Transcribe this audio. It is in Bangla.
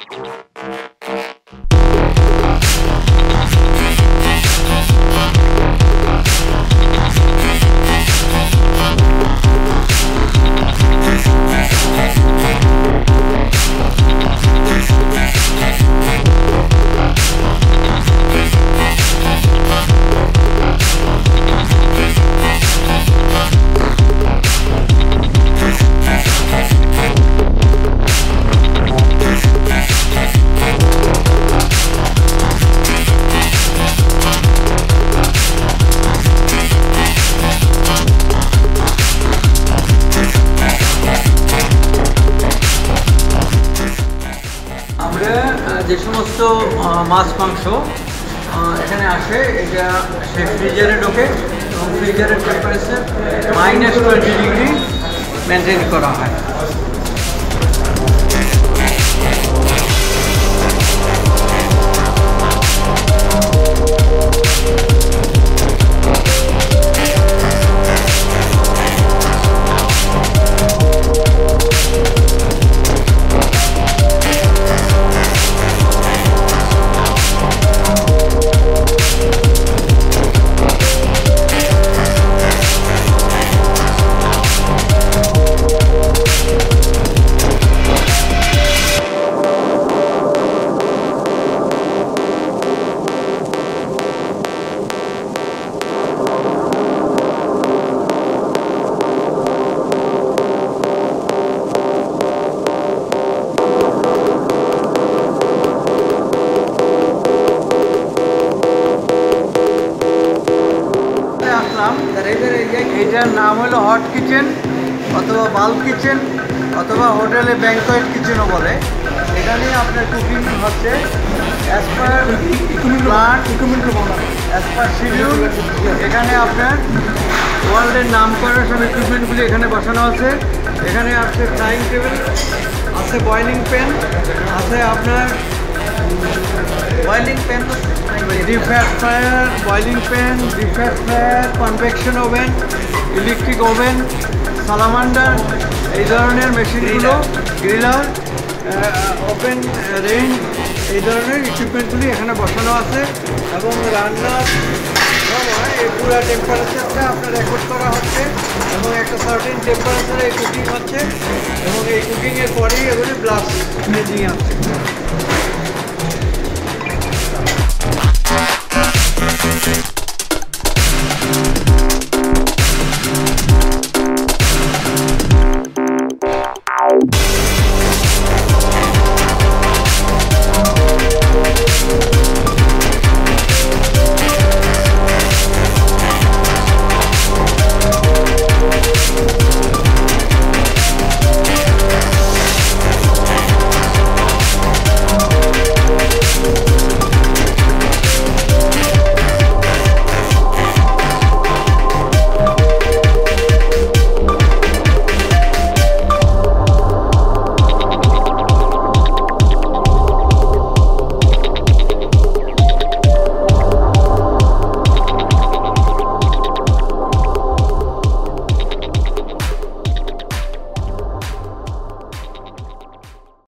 যে সমস্ত মাছ মাংস এখানে আসে এটা সেই ফ্রিজারে ঢোকে এবং ফ্রিজারের টেম্পারেচার -20 ডিগ্রি মেনটেন করা হয়। এটার নাম হলো হট কিচেন অথবা বাল্ক কিচেন অথবা হোটেলে ব্যাংকয়েট কিচেনও বলে। এখানে আপনার কুকিং হচ্ছে as per plan as per schedule. এখানে আপনার ওয়ার্ল্ডের নাম করা সব ইকুইপমেন্টগুলি এখানে বসানো আছে। এখানে আছে ফ্রাইং টেবিল, আছে বয়লিং প্যান, আছে আপনার boiling pan, deep fat fryer, boiling pan, deep fat fryer, convection oven, electric oven, সালামান্ডার, এই ধরনের মেশিনগুলো, গ্রিলার, ওপেন রেঞ্জ, এই ধরনের ইকুইপমেন্টগুলি এখানে বসানো আছে। এবং রান্নার সময় এই পুরো টেম্পারেচারটা আপনার রেকর্ড করা হচ্ছে এবং একটা সার্টেন টেম্পারেচারে কুকিং হচ্ছে এবং এই কুকিংয়ের পরেই এগুলি ব্লাস্ট মেজিং আছে।